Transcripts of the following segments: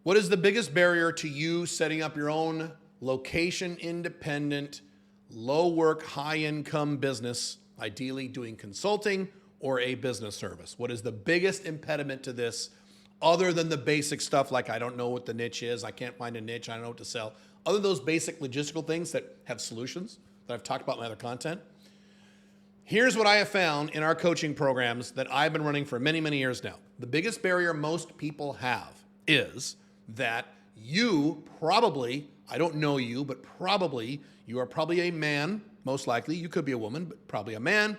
What is the biggest barrier to you setting up your own location independent, low work, high income business, ideally doing consulting or a business service? What is the biggest impediment to this other than the basic stuff like I don't know what the niche is, I can't find a niche, I don't know what to sell? Other than those basic logistical things that have solutions that I've talked about in my other content. Here's what I have found in our coaching programs that I've been running for many, many years now. The biggest barrier most people have is that you probably, I don't know you, but probably, you are probably a man, most likely. You could be a woman, but probably a man.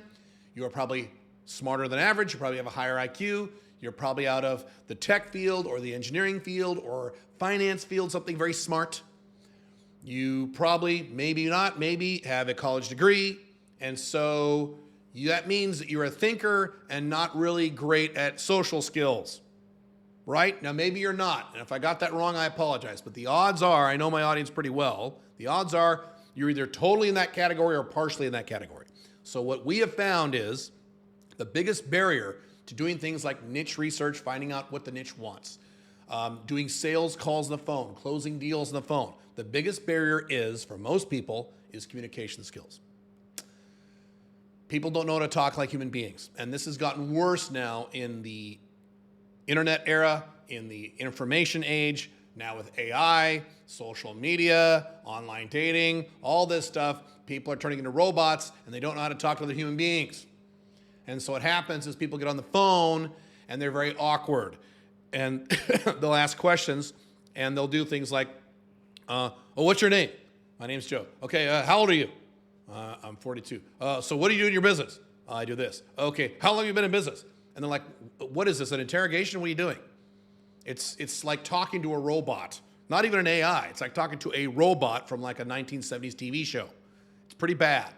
You are probably smarter than average. You probably have a higher IQ. You're probably out of the tech field or the engineering field or finance field, something very smart. You probably, maybe not, maybe have a college degree. And so that means that you're a thinker and not really great at social skills. Right? Now, maybe you're not. And if I got that wrong, I apologize. But the odds are, I know my audience pretty well, the odds are you're either totally in that category or partially in that category. So what we have found is the biggest barrier to doing things like niche research, finding out what the niche wants, doing sales calls on the phone, closing deals on the phone. The biggest barrier is, for most people, is communication skills. People don't know how to talk like human beings. And this has gotten worse now in the internet era, in the information age, now with AI, social media, online dating, all this stuff, people are turning into robots and they don't know how to talk to other human beings. And so what happens is people get on the phone and they're very awkward and they'll ask questions and they'll do things like, oh, what's your name? My name's Joe. Okay, how old are you? I'm 42. So what do you do in your business? I do this. Okay, how long have you been in business? And they're like, what is this, an interrogation? What are you doing? It's like talking to a robot, not even an AI. It's like talking to a robot from like a 1970s TV show. It's pretty bad.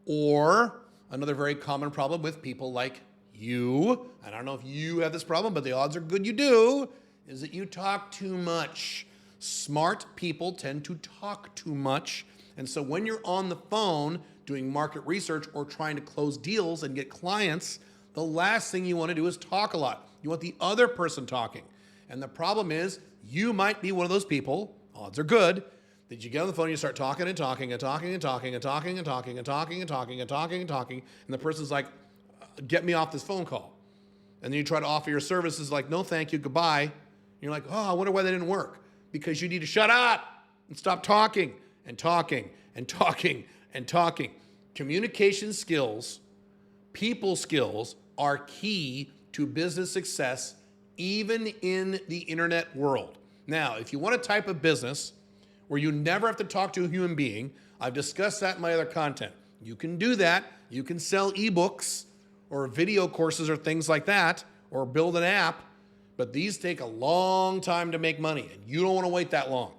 Or another very common problem with people like you, I don't know if you have this problem, but the odds are good you do, is that you talk too much. Smart people tend to talk too much. And so when you're on the phone doing market research or trying to close deals and get clients, the last thing you want to do is talk a lot. You want the other person talking. And the problem is you might be one of those people, odds are good, that you get on the phone and you start talking and talking and talking and talking and talking and talking and talking and talking and talking and talking. And the person's like, get me off this phone call. And then you try to offer your services like, no, thank you, goodbye. And you're like, oh, I wonder why that didn't work. Because you need to shut up and stop talking and talking and talking and talking. Communication skills, people skills are key to business success, even in the internet world. Now, if you want a type of business where you never have to talk to a human being, I've discussed that in my other content. You can do that. You can sell ebooks or video courses or things like that, or build an app, but these take a long time to make money, and you don't want to wait that long.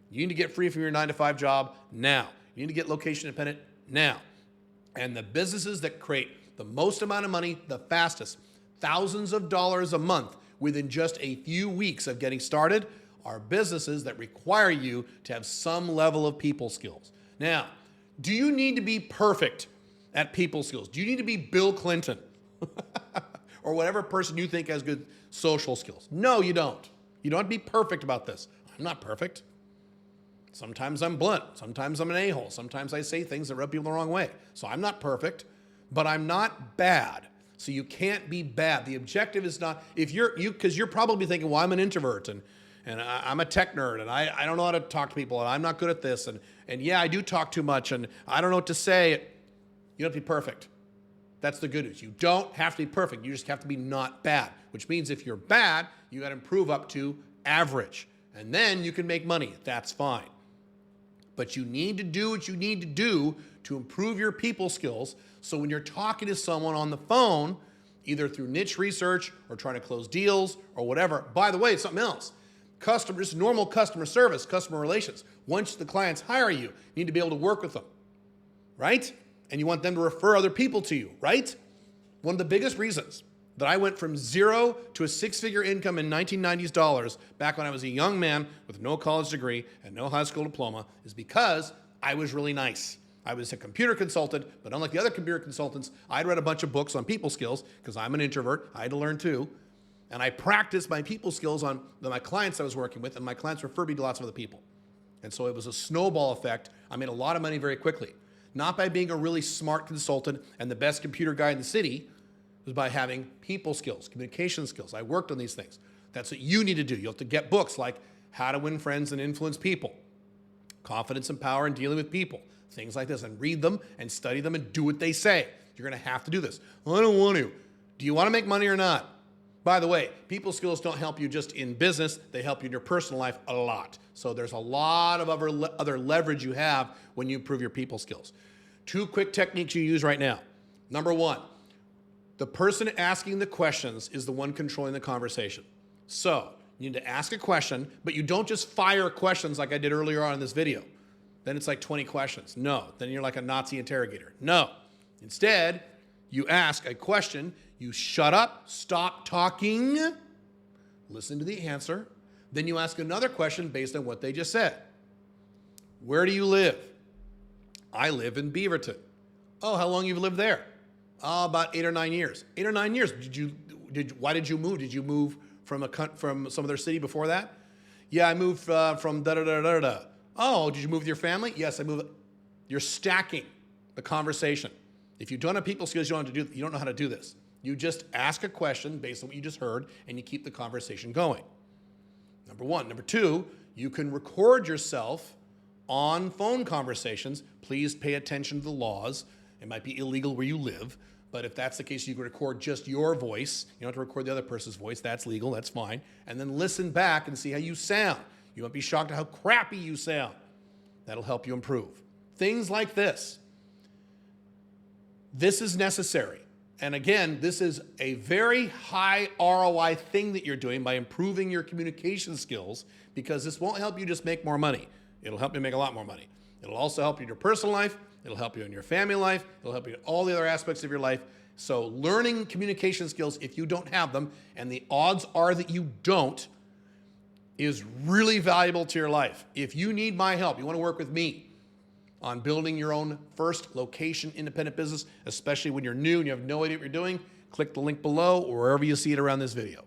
You need to get free from your 9-to-5 job now. You need to get location independent now. And the businesses that create the most amount of money the fastest, thousands of dollars a month within just a few weeks of getting started, are businesses that require you to have some level of people skills. Now, do you need to be perfect at people skills? Do you need to be Bill Clinton or whatever person you think has good social skills? No, you don't. You don't have to be perfect about this. I'm not perfect. Sometimes I'm blunt. Sometimes I'm an a-hole. Sometimes I say things that rub people the wrong way. So I'm not perfect, but I'm not bad. So you can't be bad. The objective is not, because you're probably thinking, well, I'm an introvert and I'm a tech nerd and I don't know how to talk to people and I'm not good at this. And yeah, I do talk too much and I don't know what to say. You don't have to be perfect. That's the good news. You don't have to be perfect. You just have to be not bad, which means if you're bad, you got to improve up to average. And then you can make money. That's fine. But you need to do what you need to do to improve your people skills. So when you're talking to someone on the phone, either through niche research or trying to close deals or whatever, by the way, it's something else. Just normal customer service, customer relations. Once the clients hire you, you need to be able to work with them, right? And you want them to refer other people to you, right? One of the biggest reasons that I went from zero to a six-figure income in 1990s dollars back when I was a young man with no college degree and no high school diploma is because I was really nice. I was a computer consultant, but unlike the other computer consultants, I'd read a bunch of books on people skills because I'm an introvert. I had to learn too. And I practiced my people skills on my clients I was working with, and my clients referred me to lots of other people. And so it was a snowball effect. I made a lot of money very quickly. Not by being a really smart consultant and the best computer guy in the city. It was by having people skills, communication skills. I worked on these things. That's what you need to do. You have to get books like How to Win Friends and Influence People, Confidence and Power in Dealing with People, things like this, and read them and study them and do what they say. You're going to have to do this. I don't want to. Do you want to make money or not? By the way, people skills don't help you just in business. They help you in your personal life a lot. So there's a lot of other leverage you have when you improve your people skills. 2 quick techniques you use right now. Number 1, the person asking the questions is the one controlling the conversation. So you need to ask a question, but you don't just fire questions like I did earlier on in this video. Then it's like 20 questions. No, then you're like a Nazi interrogator. No. Instead, you ask a question, you shut up, stop talking, listen to the answer, then you ask another question based on what they just said. Where do you live? I live in Beaverton. Oh, how long have you lived there? Oh, about 8 or 9 years. 8 or 9 years. Why did you move? Did you move from some other city before that? Yeah, I moved from da-da-da-da-da. Oh, did you move with your family? Yes, I moved. You're stacking the conversation. If you don't have people skills, you don't know how to do this. You just ask a question based on what you just heard, and you keep the conversation going. Number 1. Number 2, you can record yourself on phone conversations. Please pay attention to the laws. It might be illegal where you live, but if that's the case, you can record just your voice. You don't have to record the other person's voice. That's legal. That's fine. And then listen back and see how you sound. You won't be shocked at how crappy you sound. That'll help you improve. Things like this. This is necessary. And again, this is a very high ROI thing that you're doing by improving your communication skills, because this won't help you just make more money. It'll help you make a lot more money. It'll also help you in your personal life. It'll help you in your family life. It'll help you in all the other aspects of your life. So learning communication skills, if you don't have them, and the odds are that you don't, is really valuable to your life. If you need my help, you want to work with me on building your own first location independent business, especially when you're new and you have no idea what you're doing, click the link below or wherever you see it around this video.